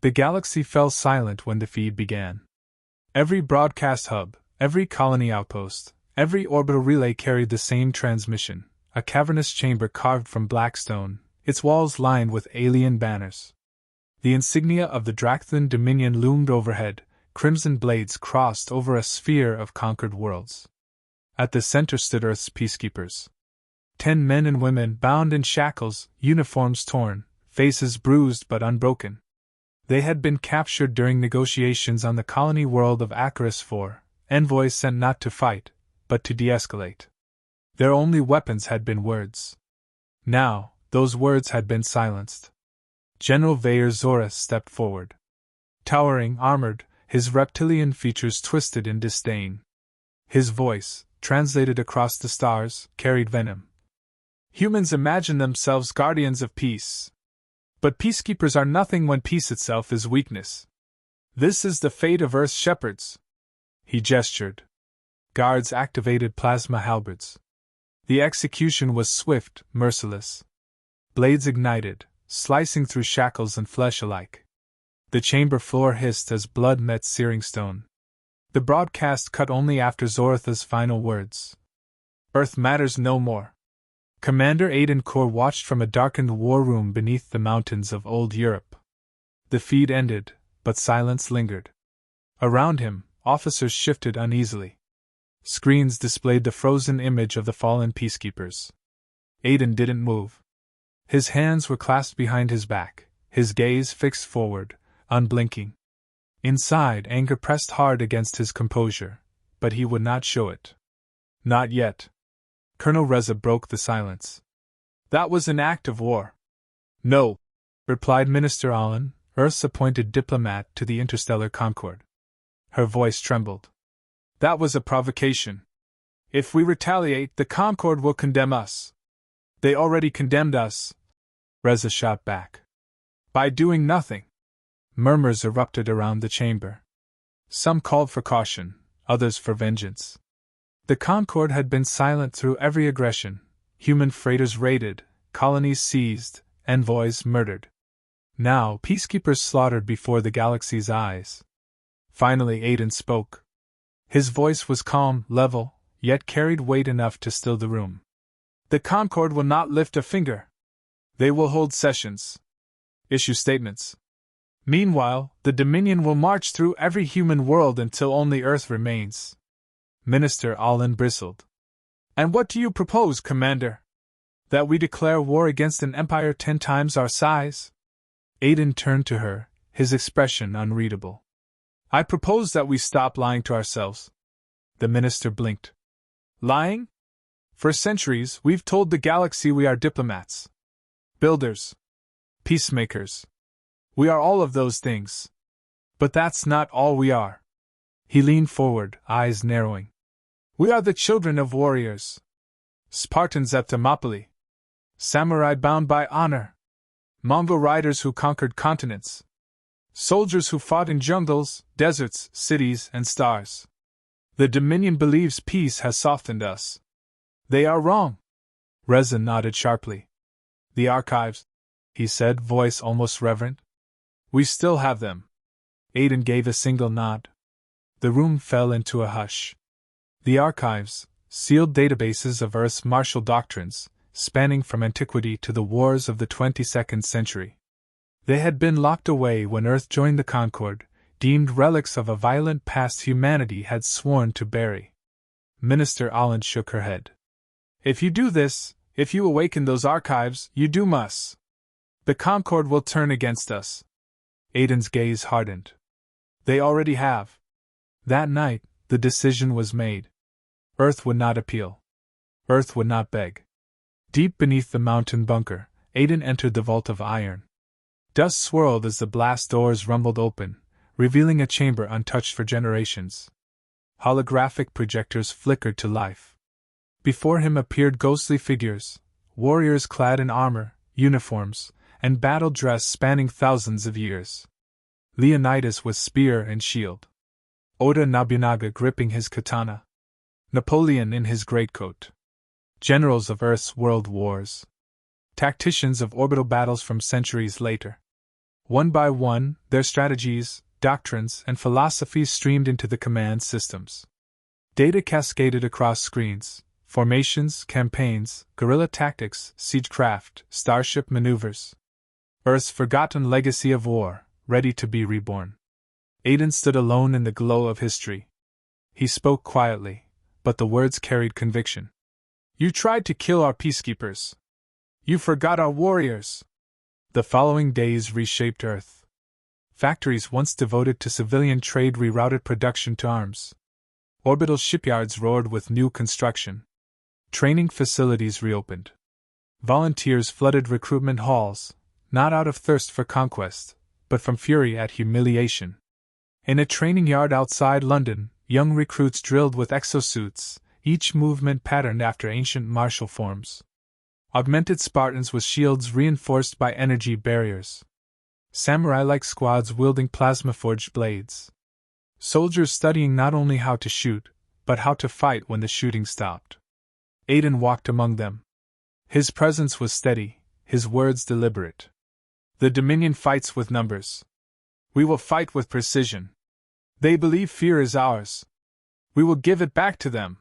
The galaxy fell silent when the feed began. Every broadcast hub, every colony outpost, every orbital relay carried the same transmission, a cavernous chamber carved from black stone, its walls lined with alien banners. The insignia of the Drakthan Dominion loomed overhead, crimson blades crossed over a sphere of conquered worlds. At the center stood Earth's Peacekeepers. 10 men and women bound in shackles, uniforms torn, faces bruised but unbroken. They had been captured during negotiations on the colony world of Acheris IV, envoys sent not to fight, but to de-escalate. Their only weapons had been words. Now, those words had been silenced. General Vayer Zorus stepped forward. Towering, armored, his reptilian features twisted in disdain. His voice, translated across the stars, carried venom. Humans imagine themselves guardians of peace. But peacekeepers are nothing when peace itself is weakness. This is the fate of Earth's shepherds. He gestured. Guards activated plasma halberds. The execution was swift, merciless. Blades ignited, slicing through shackles and flesh alike. The chamber floor hissed as blood met searing stone. The broadcast cut only after Zoratha's final words. Earth matters no more. Commander Aiden Kor watched from a darkened war room beneath the mountains of old Europe. The feed ended, but silence lingered. Around him, officers shifted uneasily. Screens displayed the frozen image of the fallen peacekeepers. Aiden didn't move. His hands were clasped behind his back, his gaze fixed forward, unblinking. Inside, anger pressed hard against his composure, but he would not show it. Not yet. Colonel Reza broke the silence. That was an act of war. No, replied Minister Allen, Earth's appointed diplomat to the Interstellar Concord. Her voice trembled. That was a provocation. If we retaliate, the Concord will condemn us. They already condemned us, Reza shot back. By doing nothing. Murmurs erupted around the chamber. Some called for caution, others for vengeance. The Concord had been silent through every aggression, human freighters raided, colonies seized, envoys murdered. Now, peacekeepers slaughtered before the galaxy's eyes. Finally Aiden spoke. His voice was calm, level, yet carried weight enough to still the room. The Concord will not lift a finger. They will hold sessions. Issue statements. Meanwhile, the Dominion will march through every human world until only Earth remains. Minister Allen bristled. And what do you propose, Commander? That we declare war against an empire 10 times our size? Aiden turned to her, his expression unreadable. I propose that we stop lying to ourselves. The minister blinked. Lying? For centuries, we've told the galaxy we are diplomats. Builders. Peacemakers. We are all of those things. But that's not all we are. He leaned forward, eyes narrowing. We are the children of warriors. Spartans at Thermopylae. Samurai bound by honor. Mongol riders who conquered continents. Soldiers who fought in jungles, deserts, cities, and stars. The Dominion believes peace has softened us. They are wrong. Reza nodded sharply. The archives, he said, voice almost reverent. We still have them. Aiden gave a single nod. The room fell into a hush. The archives, sealed databases of Earth's martial doctrines, spanning from antiquity to the wars of the 22nd century. They had been locked away when Earth joined the Concord, deemed relics of a violent past humanity had sworn to bury. Minister Allen shook her head. If you do this, if you awaken those archives, you doom us. The Concord will turn against us. Aiden's gaze hardened. They already have. That night, the decision was made. Earth would not appeal. Earth would not beg. Deep beneath the mountain bunker, Aiden entered the vault of iron. Dust swirled as the blast doors rumbled open, revealing a chamber untouched for generations. Holographic projectors flickered to life. Before him appeared ghostly figures, warriors clad in armor, uniforms, and battle dress spanning thousands of years. Leonidas with spear and shield. Oda Nobunaga gripping his katana. Napoleon in his greatcoat. Generals of Earth's world wars. Tacticians of orbital battles from centuries later. One by one, their strategies, doctrines, and philosophies streamed into the command systems. Data cascaded across screens: formations, campaigns, guerrilla tactics, siegecraft, starship maneuvers. Earth's forgotten legacy of war, ready to be reborn. Aiden stood alone in the glow of history. He spoke quietly, but the words carried conviction. You tried to kill our peacekeepers. You forgot our warriors. The following days reshaped Earth. Factories once devoted to civilian trade rerouted production to arms. Orbital shipyards roared with new construction. Training facilities reopened. Volunteers flooded recruitment halls, not out of thirst for conquest, but from fury at humiliation. In a training yard outside London, young recruits drilled with exosuits, each movement patterned after ancient martial forms. Augmented Spartans with shields reinforced by energy barriers. Samurai-like squads wielding plasma-forged blades. Soldiers studying not only how to shoot, but how to fight when the shooting stopped. Aiden walked among them. His presence was steady, his words deliberate. The Dominion fights with numbers. We will fight with precision. They believe fear is ours. We will give it back to them.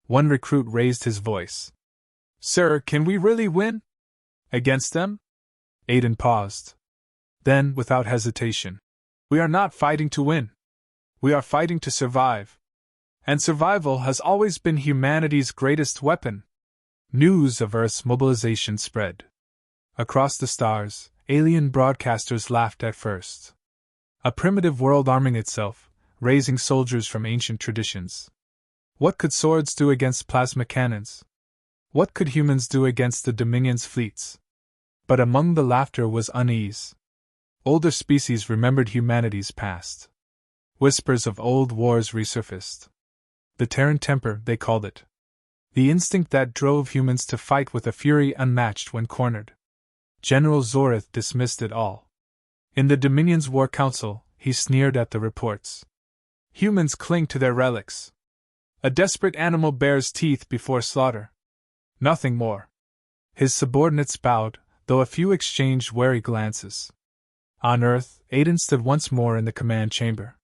One recruit raised his voice. Sir, can we really win? Against them? Aiden paused. Then, without hesitation. We are not fighting to win. We are fighting to survive. And survival has always been humanity's greatest weapon. News of Earth's mobilization spread. Across the stars, alien broadcasters laughed at first. A primitive world arming itself, raising soldiers from ancient traditions. What could swords do against plasma cannons? What could humans do against the Dominion's fleets? But among the laughter was unease. Older species remembered humanity's past. Whispers of old wars resurfaced. The Terran temper, they called it. The instinct that drove humans to fight with a fury unmatched when cornered. General Zorith dismissed it all. In the Dominion's War Council, he sneered at the reports. Humans cling to their relics. A desperate animal bares teeth before slaughter. Nothing more. His subordinates bowed, though a few exchanged wary glances. On Earth, Aiden stood once more in the command chamber.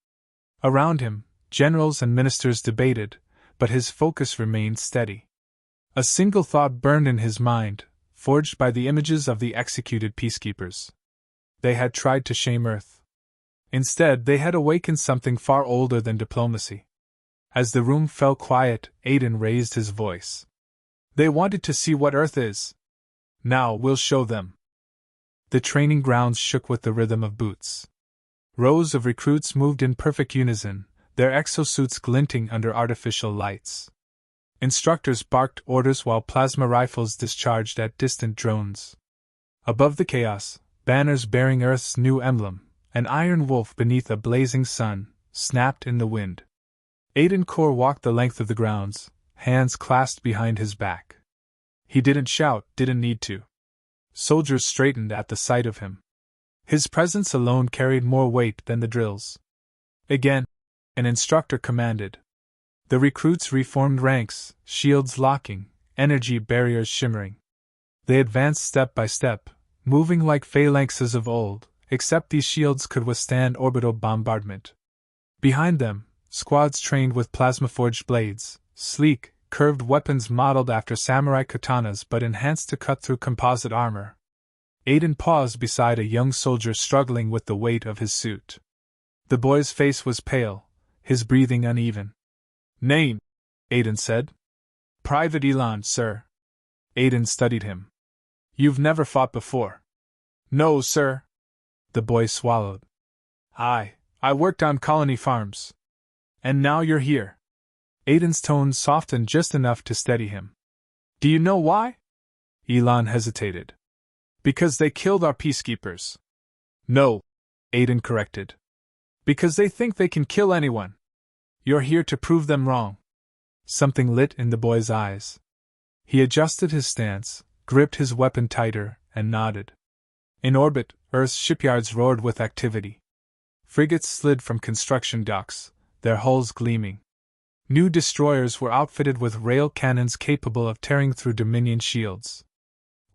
Around him, generals and ministers debated, but his focus remained steady. A single thought burned in his mind, forged by the images of the executed peacekeepers. They had tried to shame Earth. Instead, they had awakened something far older than diplomacy. As the room fell quiet, Aiden raised his voice. They wanted to see what Earth is. Now we'll show them. The training grounds shook with the rhythm of boots. Rows of recruits moved in perfect unison, their exosuits glinting under artificial lights. Instructors barked orders while plasma rifles discharged at distant drones. Above the chaos, banners bearing Earth's new emblem, an iron wolf beneath a blazing sun, snapped in the wind. Aiden Core walked the length of the grounds, hands clasped behind his back. He didn't shout, didn't need to. Soldiers straightened at the sight of him. His presence alone carried more weight than the drills. Again, an instructor commanded. The recruits reformed ranks, shields locking, energy barriers shimmering. They advanced step by step, moving like phalanxes of old, except these shields could withstand orbital bombardment. Behind them, squads trained with plasma-forged blades, sleek, curved weapons modeled after samurai katanas but enhanced to cut through composite armor. Aiden paused beside a young soldier struggling with the weight of his suit. The boy's face was pale, his breathing uneven. Name, Aiden said. Private Elon, sir. Aiden studied him. You've never fought before. No, sir. The boy swallowed. I worked on colony farms. And now you're here. Aiden's tone softened just enough to steady him. Do you know why? Elon hesitated. Because they killed our peacekeepers. No, Aiden corrected. Because they think they can kill anyone. You're here to prove them wrong. Something lit in the boy's eyes. He adjusted his stance, gripped his weapon tighter, and nodded. In orbit, Earth's shipyards roared with activity. Frigates slid from construction docks, their hulls gleaming. New destroyers were outfitted with rail cannons capable of tearing through Dominion shields.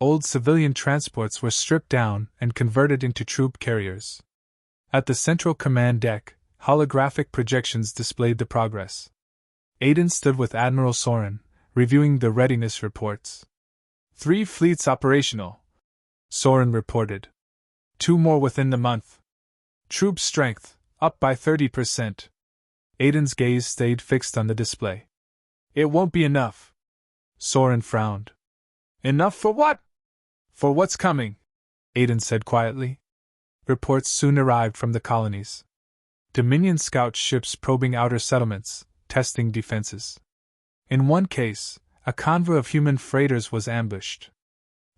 Old civilian transports were stripped down and converted into troop carriers. At the central command deck, holographic projections displayed the progress. Aiden stood with Admiral Soren, reviewing the readiness reports. 3 fleets operational, Soren reported. 2 more within the month. Troop strength, up by 30%. Aiden's gaze stayed fixed on the display. It won't be enough. Soren frowned. Enough for what? For what's coming, Aiden said quietly. Reports soon arrived from the colonies. Dominion scout ships probing outer settlements, testing defenses. In one case, a convoy of human freighters was ambushed.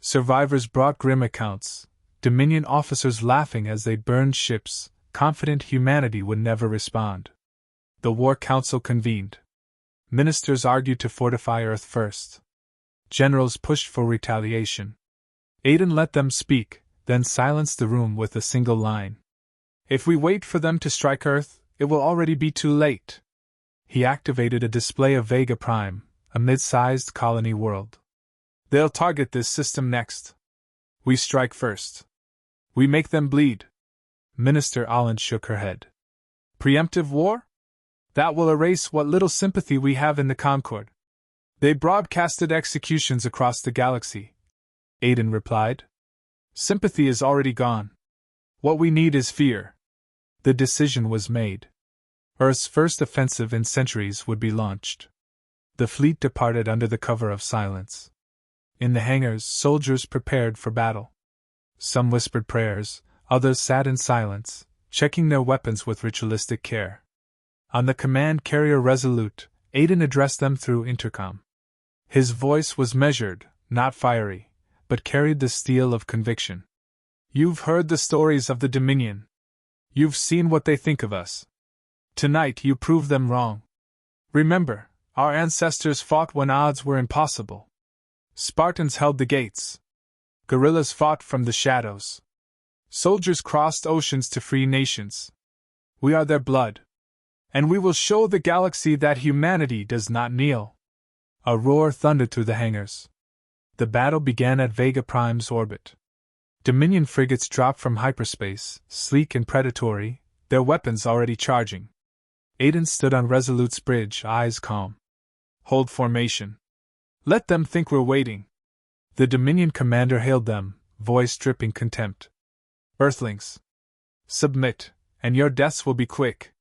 Survivors brought grim accounts, Dominion officers laughing as they burned ships, confident humanity would never respond. The War Council convened. Ministers argued to fortify Earth first. Generals pushed for retaliation. Aiden let them speak, then silenced the room with a single line. If we wait for them to strike Earth, it will already be too late. He activated a display of Vega Prime, a mid-sized colony world. They'll target this system next. We strike first. We make them bleed. Minister Allen shook her head. Preemptive war? That will erase what little sympathy we have in the Concord. They broadcasted executions across the galaxy, Aiden replied. Sympathy is already gone. What we need is fear. The decision was made. Earth's first offensive in centuries would be launched. The fleet departed under the cover of silence. In the hangars, soldiers prepared for battle. Some whispered prayers, others sat in silence, checking their weapons with ritualistic care. On the command carrier Resolute, Aiden addressed them through intercom. His voice was measured, not fiery, but carried the steel of conviction. You've heard the stories of the Dominion. You've seen what they think of us. Tonight you prove them wrong. Remember, our ancestors fought when odds were impossible. Spartans held the gates. Guerrillas fought from the shadows. Soldiers crossed oceans to free nations. We are their blood. And we will show the galaxy that humanity does not kneel. A roar thundered through the hangars. The battle began at Vega Prime's orbit. Dominion frigates dropped from hyperspace, sleek and predatory, their weapons already charging. Aiden stood on Resolute's bridge, eyes calm. Hold formation. Let them think we're waiting. The Dominion commander hailed them, voice dripping contempt. Earthlings. Submit, and your deaths will be quick.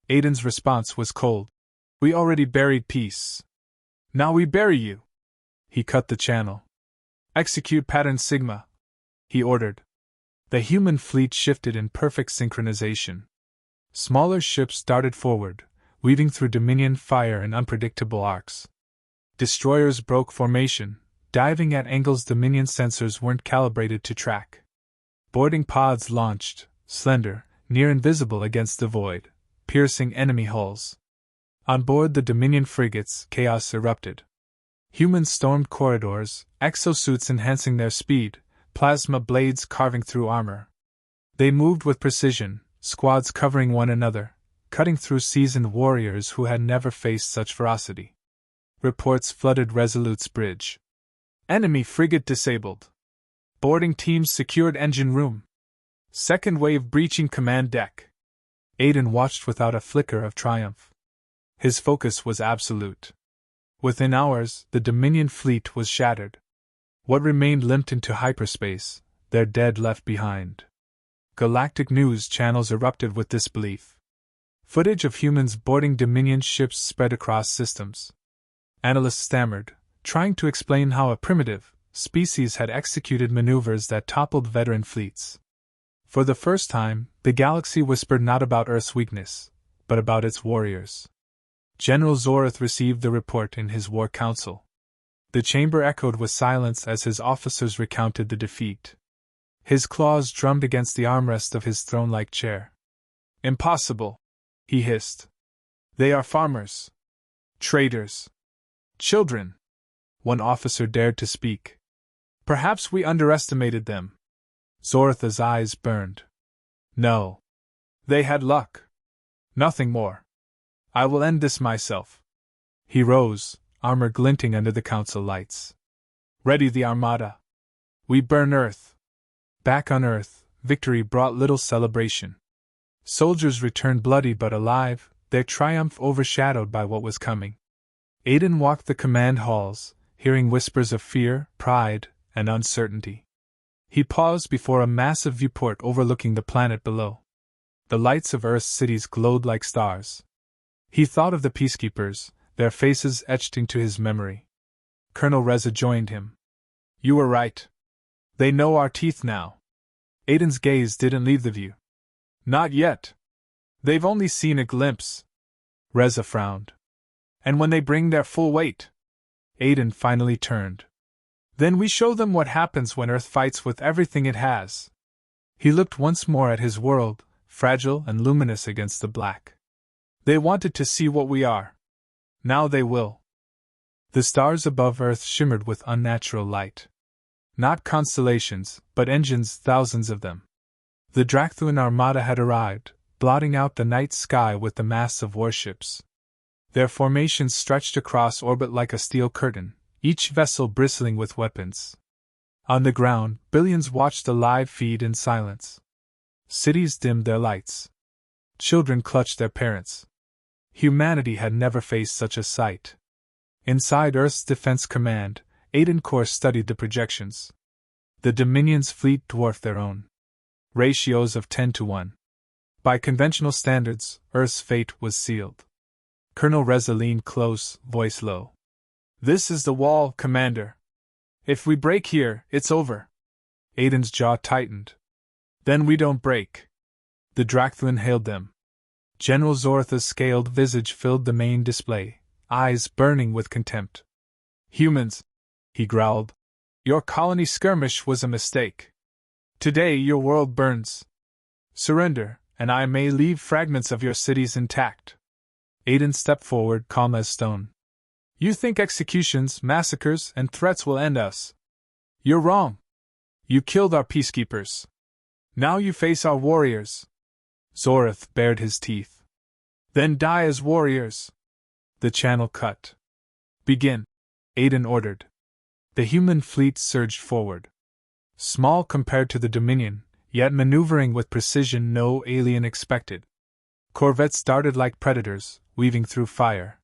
Aiden's response was cold. We already buried peace. Now we bury you. He cut the channel. Execute pattern Sigma, he ordered. The human fleet shifted in perfect synchronization. Smaller ships darted forward, weaving through Dominion fire in unpredictable arcs. Destroyers broke formation, diving at angles Dominion sensors weren't calibrated to track. Boarding pods launched, slender, near invisible against the void, piercing enemy hulls. On board the Dominion frigates, chaos erupted. Humans stormed corridors, exosuits enhancing their speed, plasma blades carving through armor. They moved with precision, squads covering one another, cutting through seasoned warriors who had never faced such ferocity. Reports flooded Resolute's bridge. Enemy frigate disabled. Boarding teams secured engine room. Second wave breaching command deck. Aiden watched without a flicker of triumph. His focus was absolute. Within hours, the Dominion fleet was shattered. What remained limped into hyperspace, their dead left behind. Galactic news channels erupted with disbelief. Footage of humans boarding Dominion ships spread across systems. Analysts stammered, trying to explain how a primitive species had executed maneuvers that toppled veteran fleets. For the first time, the galaxy whispered not about Earth's weakness, but about its warriors. General Zorith received the report in his War Council. The chamber echoed with silence as his officers recounted the defeat. His claws drummed against the armrest of his throne-like chair. Impossible, he hissed. They are farmers. Traders. Children. One officer dared to speak. Perhaps we underestimated them. Zoritha's eyes burned. No. They had luck. Nothing more. I will end this myself. He rose, armor glinting under the council lights. Ready the armada. We burn Earth. Back on Earth, victory brought little celebration. Soldiers returned bloody but alive, their triumph overshadowed by what was coming. Aiden walked the command halls, hearing whispers of fear, pride, and uncertainty. He paused before a massive viewport overlooking the planet below. The lights of Earth's cities glowed like stars. He thought of the Peacekeepers, their faces etched into his memory. Colonel Reza joined him. You were right. They know our teeth now. Aiden's gaze didn't leave the view. Not yet. They've only seen a glimpse. Reza frowned. And when they bring their full weight? Aiden finally turned. Then we show them what happens when Earth fights with everything it has. He looked once more at his world, fragile and luminous against the black. They wanted to see what we are. Now they will. The stars above Earth shimmered with unnatural light. Not constellations, but engines, thousands of them. The Drakthuan armada had arrived, blotting out the night sky with the masts of warships. Their formations stretched across orbit like a steel curtain, each vessel bristling with weapons. On the ground, billions watched the live feed in silence. Cities dimmed their lights. Children clutched their parents. Humanity had never faced such a sight. Inside Earth's Defense Command, Aiden Corps studied the projections. The Dominion's fleet dwarfed their own. Ratios of 10 to 1. By conventional standards, Earth's fate was sealed. Colonel Reza leaned close, voice low. This is the wall, Commander. If we break here, it's over. Aiden's jaw tightened. Then we don't break. The Drakthuan hailed them. General Zortha's scaled visage filled the main display, eyes burning with contempt. Humans, he growled. Your colony skirmish was a mistake. Today your world burns. Surrender, and I may leave fragments of your cities intact. Aiden stepped forward, calm as stone. You think executions, massacres, and threats will end us? You're wrong. You killed our peacekeepers. Now you face our warriors. Zorath bared his teeth. Then die as warriors. The channel cut. Begin, Aiden ordered. The human fleet surged forward. Small compared to the Dominion, yet maneuvering with precision no alien expected. Corvettes darted like predators, weaving through fire.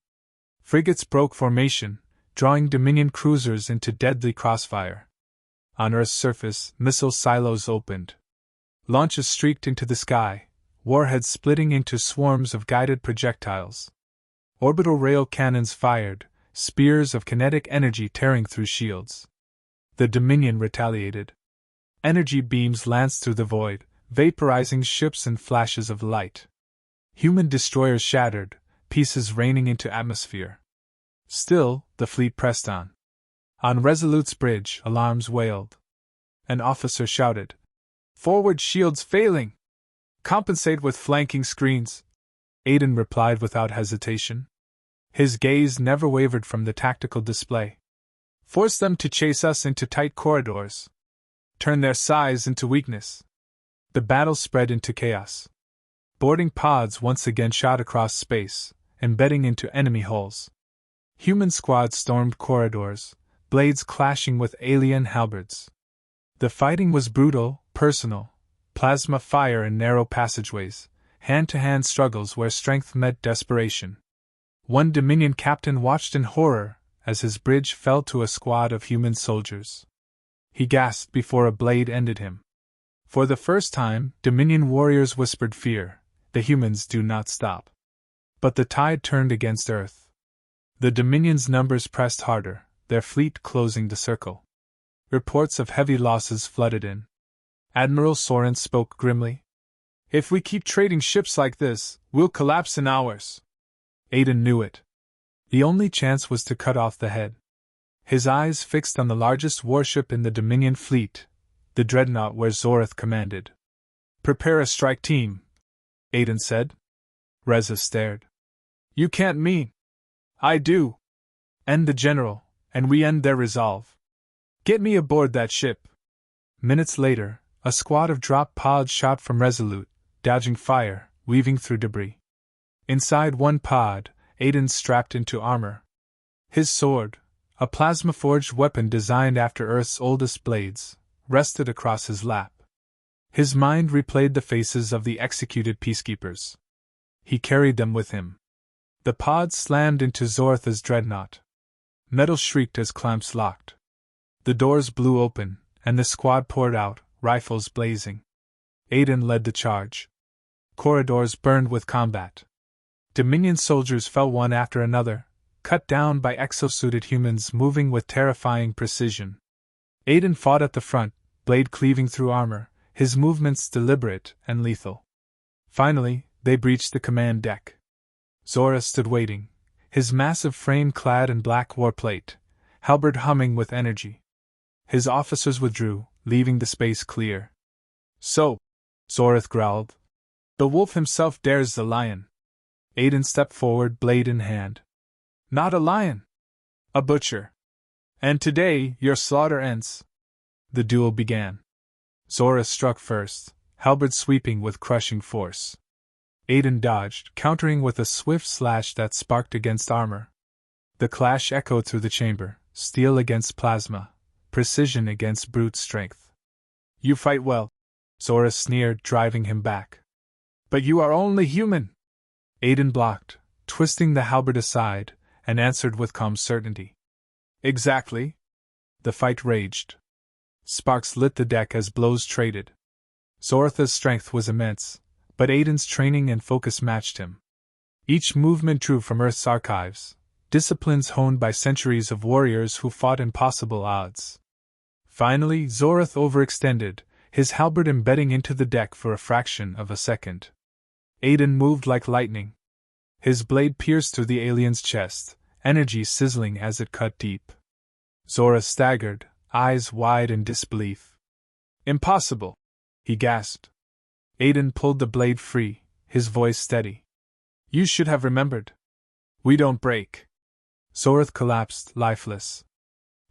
Frigates broke formation, drawing Dominion cruisers into deadly crossfire. On Earth's surface, missile silos opened. Launches streaked into the sky, warheads splitting into swarms of guided projectiles. Orbital rail cannons fired, spears of kinetic energy tearing through shields. The Dominion retaliated. Energy beams lanced through the void, vaporizing ships in flashes of light. Human destroyers shattered, pieces raining into atmosphere. Still, the fleet pressed on. On Resolute's bridge, alarms wailed. An officer shouted, "Forward shields failing! Compensate with flanking screens!" Aiden replied without hesitation. His gaze never wavered from the tactical display. Force them to chase us into tight corridors. Turn their size into weakness. The battle spread into chaos. Boarding pods once again shot across space, embedding into enemy hulls. Human squads stormed corridors, blades clashing with alien halberds. The fighting was brutal, personal, plasma fire in narrow passageways, hand-to-hand struggles where strength met desperation. One Dominion captain watched in horror as his bridge fell to a squad of human soldiers. He gasped before a blade ended him. For the first time, Dominion warriors whispered fear. The humans do not stop. But the tide turned against Earth. The Dominion's numbers pressed harder, their fleet closing the circle. Reports of heavy losses flooded in. Admiral Soren spoke grimly. If we keep trading ships like this, we'll collapse in hours. Aiden knew it. The only chance was to cut off the head. His eyes fixed on the largest warship in the Dominion fleet, the dreadnought where Zorath commanded. Prepare a strike team, Aiden said. Reza stared. You can't mean. I do. End the general, and we end their resolve. Get me aboard that ship. Minutes later, a squad of drop pods shot from Resolute, dodging fire, weaving through debris. Inside one pod, Aiden strapped into armor. His sword, a plasma-forged weapon designed after Earth's oldest blades, rested across his lap. His mind replayed the faces of the executed peacekeepers. He carried them with him. The pod slammed into Zoratha's dreadnought. Metal shrieked as clamps locked. The doors blew open, and the squad poured out, rifles blazing. Aiden led the charge. Corridors burned with combat. Dominion soldiers fell one after another, cut down by exosuited humans moving with terrifying precision. Aiden fought at the front, blade cleaving through armor, his movements deliberate and lethal. Finally, they breached the command deck. Zora stood waiting, his massive frame clad in black warplate, halberd humming with energy. His officers withdrew, leaving the space clear. So, Zorath growled. The wolf himself dares the lion. Aiden stepped forward, blade in hand. Not a lion. A butcher. And today, your slaughter ends. The duel began. Zora struck first, halberd sweeping with crushing force. Aiden dodged, countering with a swift slash that sparked against armor. The clash echoed through the chamber, steel against plasma, precision against brute strength. You fight well, Zora sneered, driving him back. But you are only human. Aiden blocked, twisting the halberd aside, and answered with calm certainty. Exactly. The fight raged. Sparks lit the deck as blows traded. Zoratha's strength was immense, but Aiden's training and focus matched him. Each movement drew from Earth's archives, disciplines honed by centuries of warriors who fought impossible odds. Finally, Zorath overextended, his halberd embedding into the deck for a fraction of a second. Aiden moved like lightning. His blade pierced through the alien's chest, energy sizzling as it cut deep. Zora staggered, eyes wide in disbelief. Impossible! He gasped. Aiden pulled the blade free, his voice steady. You should have remembered. We don't break. Zorath collapsed, lifeless.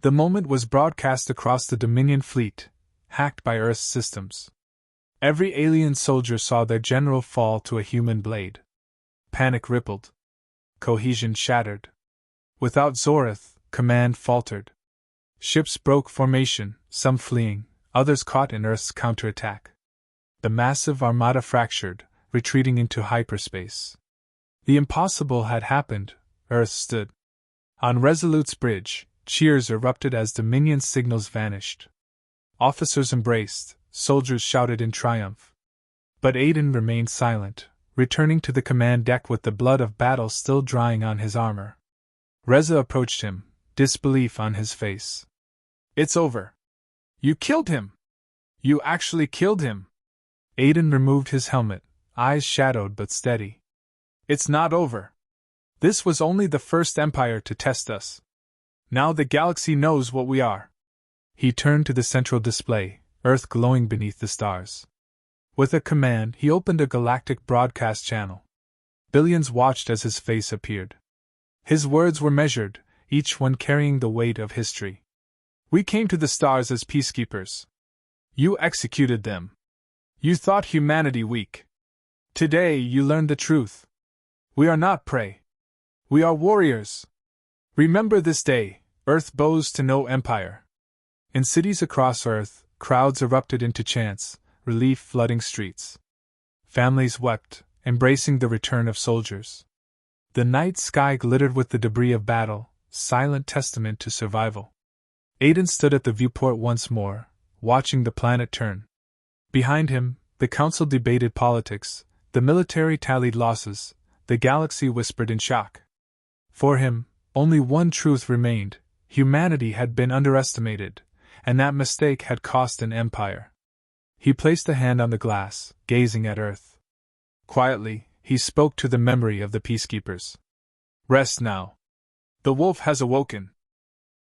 The moment was broadcast across the Dominion fleet, hacked by Earth's systems. Every alien soldier saw their general fall to a human blade. Panic rippled. Cohesion shattered. Without Zorath, command faltered. Ships broke formation, some fleeing, others caught in Earth's counterattack. The massive armada fractured, retreating into hyperspace. The impossible had happened. Earth stood. On Resolute's bridge, cheers erupted as Dominion signals vanished. Officers embraced, soldiers shouted in triumph. But Aiden remained silent, returning to the command deck with the blood of battle still drying on his armor. Reza approached him, disbelief on his face. It's over. You killed him! You actually killed him! Aiden removed his helmet, eyes shadowed but steady. It's not over. This was only the first Empire to test us. Now the galaxy knows what we are. He turned to the central display, Earth glowing beneath the stars. With a command, he opened a galactic broadcast channel. Billions watched as his face appeared. His words were measured, each one carrying the weight of history. We came to the stars as peacekeepers. You executed them. You thought humanity weak. Today you learned the truth. We are not prey. We are warriors. Remember this day, Earth bows to no empire. In cities across Earth, crowds erupted into chants, relief flooding streets. Families wept, embracing the return of soldiers. The night sky glittered with the debris of battle, silent testament to survival. Aiden stood at the viewport once more, watching the planet turn. Behind him, the council debated politics, the military tallied losses, the galaxy whispered in shock. For him, only one truth remained: humanity had been underestimated, and that mistake had cost an empire. He placed a hand on the glass, gazing at Earth. Quietly, he spoke to the memory of the Peacekeepers. Rest now. The wolf has awoken.